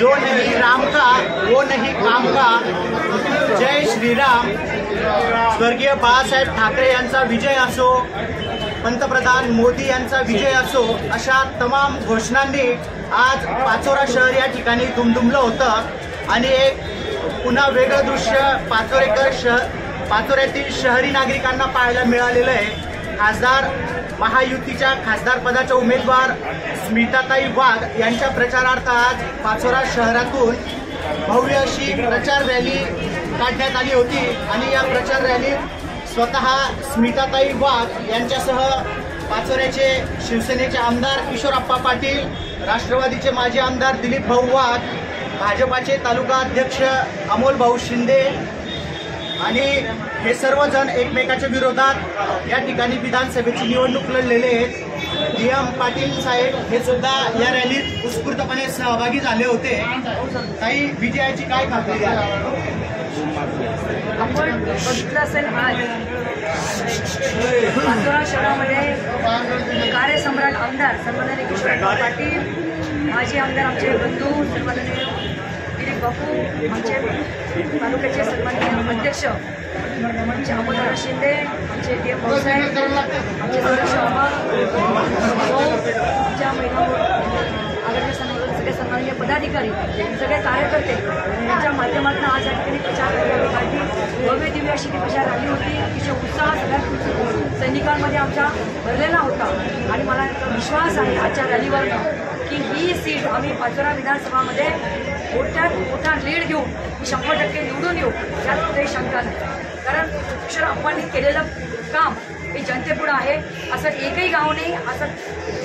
जो नहीं राम का वो नहीं काम का, जय श्रीराम। स्वर्गीय बाळासाहेब ठाकरे यांचा विजय असो, पंतप्रधान मोदी यांचा विजय असो, अशा तमाम घोषणांनी आज पाचोरा शहर या ठिकाणी दुमदुमलं होतं आणि एक पुन्हा वेगळं दृश्य पाचोऱ्यातील शहरी नागरिकांना पाहायला मिळालेलं आहे। खासदार महायुतीच्या खासदारपदाच्या उमेदवार स्मिताताई वाघ यांच्या प्रचारार्थ आज पाचोरा शहरातून भव्य अशी प्रचार रॅली काढण्यात आली होती आणि या प्रचार रॅलीत स्वतः स्मिताताई वाघ यांच्यासह पाचोऱ्याचे शिवसेनेचे आमदार किशोरप्पा पाटील, राष्ट्रवादीचे माजी आमदार दिलीप भाऊ वाघ, भाजपाचे तालुका अध्यक्ष अमोल भाऊ शिंदे आणि हे सर्वजण एकमेकाच्या विरोधात या ठिकाणी विधानसभेची निवडणूक लढलेले आहेत। DM पाटील साहेब हे सुद्धा या रॅलीत उत्स्फूर्तपणे सहभागी झाले होते। काही विजयाची काय खात्री आहे? आपण बघितलं असेल आज पाचोरा शहरामध्ये कार्यसम्राट आमदार सन्माननीय किशोरप्पा पाटील, माजी आमदार आमचे बंधू सन्माननीय दिलीप बापू, आमचे तालुक्याचे सन्माननीय अध्यक्ष आमचे अमोलदादा शिंदे, आमचे DM भाऊसाहेब, आमचे सदस्य आमच्या महिला आघाडीचे सगळे सन्माननीय पदाधिकारी, सगळे कार्यकर्ते यांच्या माध्यमातून आज या ठिकाणी प्रचार रॅली भव्य दिव्य अशी प्रचार रॅली होती। अतिशय उत्साह सगळ्या सैनिकांमध्ये आमच्या भरलेला होता आणि मला विश्वास आहे आजच्या रॅलीवर की ही सीट आम्ही पाचोरा विधानसभामध्ये मोठ्यात मोठा लीड घेऊन 100% निवडून येऊ, यात काही शंका नाही। कारण किशोरप्पांनी केलेलं काम हे जनतेपुढे आहे। असं एकही गाव नाही, असं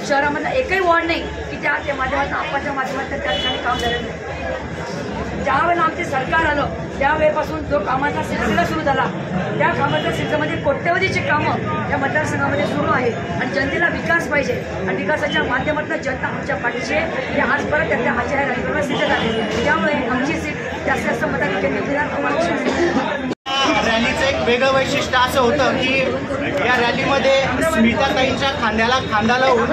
शहरामधलं एकही वॉर्ड नाही की त्या माध्यमातून आप्पाच्या माध्यमातून त्या ठिकाणी काम झालेलं नाही। ज्यावेळेला आमचे सरकार आलं त्यावेळेपासून जो कामाचा सिलसिला सुरू झाला, त्या कामाच्या सिलसिल्यामध्ये कोट्यवधीची कामं या मतदारसंघामध्ये सुरू आहे आणि जनतेला विकास पाहिजे आणि विकासाच्या माध्यमातून जनता आमच्या पाठीशी हे आज परत त्यांच्या आजच्या रॅलीवर सिद्ध झाले। त्यामुळे आमची सीट जास्त मताधिक्य निवडणार। रॅलीचं एक वेगळं वैशिष्ट्य असं होतं की या रॅलीमध्ये स्मिताताईंच्या खांद्याला खांदा लावून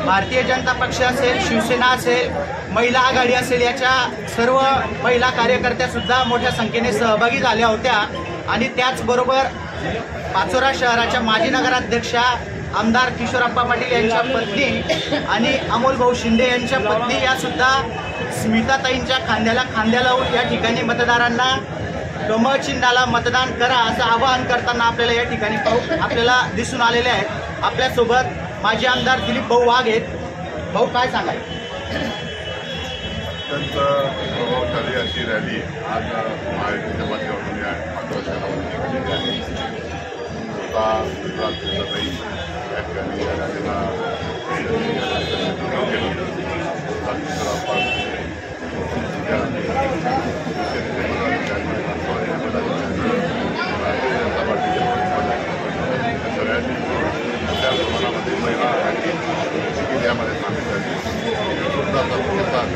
भारतीय जनता पक्ष असेल, शिवसेना असेल, महिला आघाडी असेल, याच्या सर्व महिला कार्यकर्त्या सुद्धा मोठ्या संख्येने सहभागी झाल्या होत्या आणि त्याचबरोबर पाचोरा शहराच्या माजी नगराध्यक्षा आमदार किशोरप्पा पाटील यांच्या पत्नी आणि अमोल भाऊ शिंदे यांच्या पत्नी या सुद्धा स्मिताताईंच्या खांद्याला खांद्या लावून या ठिकाणी मतदारांना कमळ चिन्हाला मतदान करा असं आवाहन करताना आपल्याला या ठिकाणी आपल्याला दिसून आलेले आहेत। आपल्यासोबत माजी आमदार दिलीप भाऊ वाघ आहेत। भाऊ, काय सांगाल? प्रभावशाली अशी रॅली आज महायुतीच्या माध्यमातून पाचोरा शहरामध्ये केलेली आहे। गुजरातताई या ठिकाणी या रॅलीला मोठ्या प्रमाणामध्ये महिला आघाडी जिल्ह्यामध्ये सामील झाली। स्वतःचा प्रतिसाद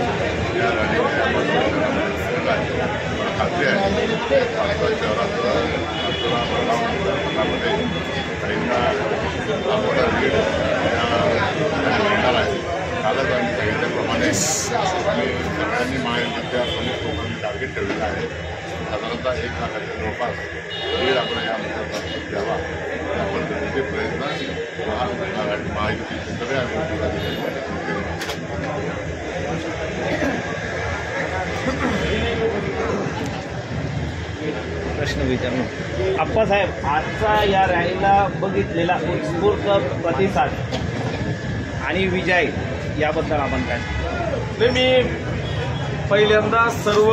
या रॅलीने मला खात्री आहे पाचोरा शहरात मतदारामध्ये काहींना मोठा लीड मिळणार आहे। कालच आम्ही सांगितल्याप्रमाणे सगळ्यांनी महायुतीच्या प्रमुख लोकांनी टार्गेट ठेवलेलं आहे। साधारणतः 1 लाखाच्या जवळपास लीड आपण या मतदारसंघात द्यावा या पद्धतीचे प्रयत्न महायुतीचे सगळे आम्ही प्रश्न विचारतो आप्पासाहेब, आजचा या रॅलीला बघितलेला उत्स्फूर्त प्रतिसाद आणि विजय याबद्दल आपण काय? मी पहिल्यांदा सर्व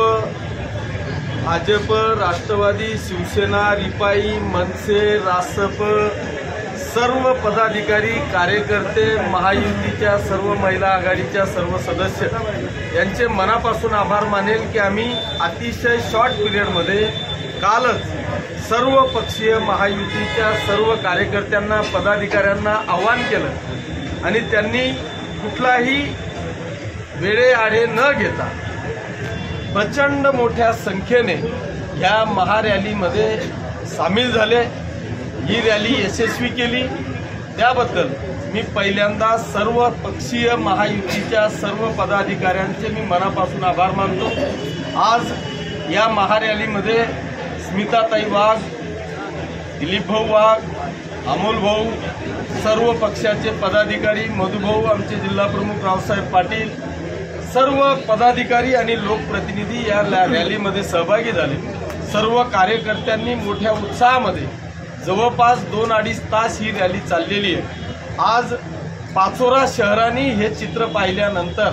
भाजप, राष्ट्रवादी, शिवसेना, रिपाई, मनसे, रासप सर्व पदाधिकारी, कार्यकर्ते, महायुतीच्या सर्व महिला आघाडीच्या सर्व सदस्य यांचे मनापासून आभार मानेल की आम्ही अतिशय शॉर्ट पिरियडमध्ये कालच सर्व पक्षीय महायुतीच्या सर्व कार्यकर्त्यांना, पदाधिकाऱ्यांना आवाहन केलं आणि त्यांनी कुठलाही वेळेआडे न घेता प्रचंड मोठ्या संख्येने ह्या महारॅलीमध्ये सामील झाले। ही रॅली यशस्वी केली त्याबद्दल मी पहिल्यांदा सर्व पक्षीय महायुतीच्या सर्व पदाधिकाऱ्यांचे मी मनापासून आभार मानतो। आज या महारॅलीमध्ये स्मिताताई वाघ, दिलीपभाऊ वाघ, अमोलभाऊ, सर्व पक्षाचे पदाधिकारी, मधुभाऊ, आमचे जिल्हाप्रमुख रावसाहेब पाटील, सर्व पदाधिकारी आणि लोकप्रतिनिधी या रॅलीमध्ये सहभागी झाले। सर्व कार्यकर्त्यांनी मोठ्या उत्साहामध्ये जवळपास 2-2.5 तास ही रॅली चाललेली आहे। आज पाचोरा शहराने हे चित्र पाहिल्यानंतर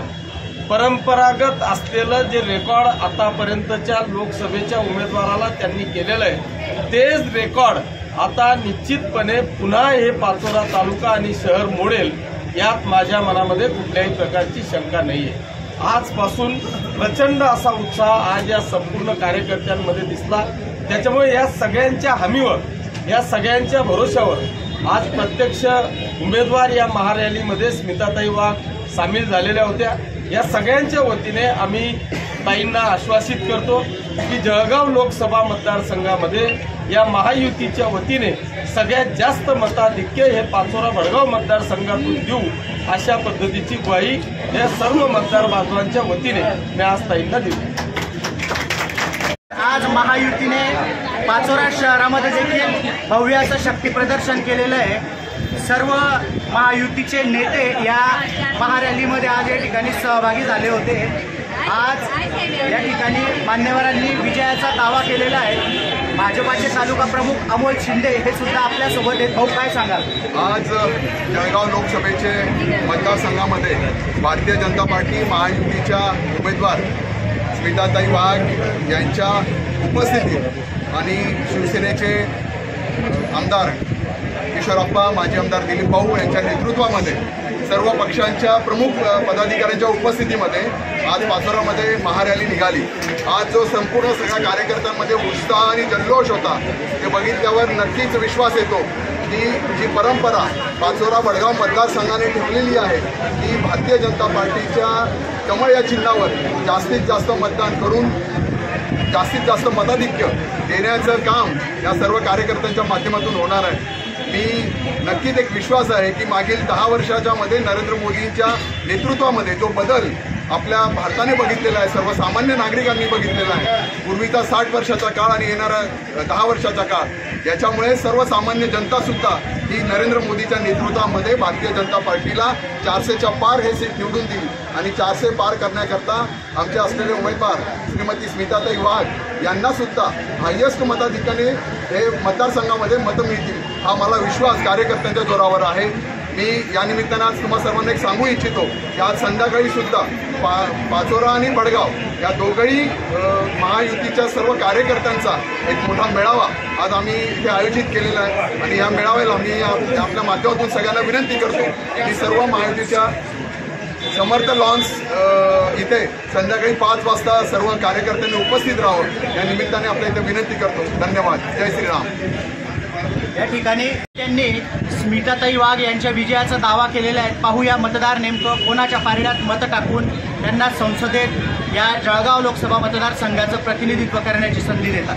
परंपरागत असलेलं जे रेकॉर्ड आतापर्यंतच्या लोकसभेच्या उमेदवाराला त्यांनी केलेलं आहे तेच रेकॉर्ड आता निश्चितपणे पुन्हा हे पाचोरा तालुका आणि शहर मोडेल यात माझ्या मनामध्ये कुठल्याही प्रकारची शंका नाही आहे। आजपासून प्रचंड असा उत्साह आज या संपूर्ण कार्यकर्त्यांमध्ये दिसला। त्याच्यामुळे या सगळ्यांच्या हमीवर, या सगळ्यांच्या भरोशावर आज प्रत्यक्ष उमेदवार या महारॅलीमध्ये स्मिताताई वाघ सामील झालेल्या होत्या। या सगळ्यांच्या वतीने आम्ही ताईंना आश्वासित करतो की जळगाव लोकसभा मतदारसंघामध्ये या महायुतीच्या वतीने सगळ्यात जास्त मताधिक्य हे पाचोरा भडगाव मतदारसंघातून देऊ अशा पद्धतीची ग्वाही या सर्व मतदार बांधवांच्या वतीने मी आज ताईंना दिली। आज महायुतीने पाचोरा शहरामध्ये देखील भव्य असं शक्ती प्रदर्शन केलेलं आहे। सर्व महायुतीचे नेते या महारॅलीमध्ये आज या ठिकाणी सहभागी झाले होते। आज या ठिकाणी मान्यवरांनी विजयाचा दावा केलेला आहे। भाजपाचे तालुका प्रमुख अमोल शिंदे हे सुद्धा आपल्यासोबत आहेत। भाऊ, काय सांगाल? आज जळगाव लोकसभेचे मतदारसंघामध्ये भारतीय जनता पार्टी महायुतीच्या उमेदवार स्मिताताई वाघ यांच्या उपस्थितीत आणि शिवसेनेचे आमदार किशोरप्पा, माजी आमदार दिलीप भाऊ यांच्या नेतृत्वामध्ये सर्व पक्षांच्या प्रमुख पदाधिकाऱ्यांच्या उपस्थितीमध्ये आज पाचोरामध्ये महारॅली निघाली। आज जो संपूर्ण सगळ्या कार्यकर्त्यांमध्ये उत्साह आणि जल्लोष होता ते बघितल्यावर नक्कीच विश्वास येतो की जी परंपरा पाचोरा भडगाव मतदारसंघाने ठेवलेली आहे ती भारतीय जनता पार्टीच्या कमळ या चिन्हावर जास्तीत जास्त मतदान करून जास्तीत जास्त मताधिक्य देण्याचं काम या सर्व कार्यकर्त्यांच्या माध्यमातून होणार आहे। मी नक्कीच एक विश्वास आहे की मागील 10 वर्षाच्या मध्ये नरेंद्र मोदींच्या नेतृत्वामध्ये जो बदल आपल्या भारताने बघितलेला आहे, सर्वसामान्य नागरिकांनी बघितलेला आहे, पूर्वीचा 60 वर्षाचा काळ आणि येणारा 10 वर्षाचा काळ, याच्यामुळे सर्वसामान्य जनतासुद्धा ही नरेंद्र मोदीच्या नेतृत्वामध्ये भारतीय जनता पार्टीला 400च्या पार हे सीट निवडून देईल आणि 400 पार करण्याकरता आमचे असलेले उमेदवार श्रीमती स्मिताताई वाघ यांना सुद्धा हायेस्ट मताधिक्याने हे मतदारसंघामध्ये मतं मिळतील हा मला विश्वास कार्यकर्त्यांच्या जोरावर आहे। मी या निमित्तानं आज तुम्हा सर्वांना एक सांगू इच्छितो की आज संध्याकाळी सुद्धा पाचोरा आणि भडगाव या दोघंही महायुतीच्या सर्व कार्यकर्त्यांचा एक मोठा मेळावा आज आम्ही इथे आयोजित केलेला आहे आणि या मेळाव्याला मी आपल्या माध्यमातून सगळ्यांना विनंती करतो की सर्व महायुतीच्या समर्थ लॉन्स इथे संध्याकाळी 5 वाजता सर्व कार्यकर्त्यांनी उपस्थित राहावं या निमित्ताने आपल्या इथे विनंती करतो। धन्यवाद। जय श्रीराम। या ठिकाणी त्यांनी स्मिताताई वाघ यांच्या विजयाचा दावा केलेला आहे। पाहूया मतदार नेमकं कोणाच्या पारड्यात मतं टाकून त्यांना संसदेत या जळगाव लोकसभा मतदारसंघाचं प्रतिनिधित्व करण्याची संधी देतात।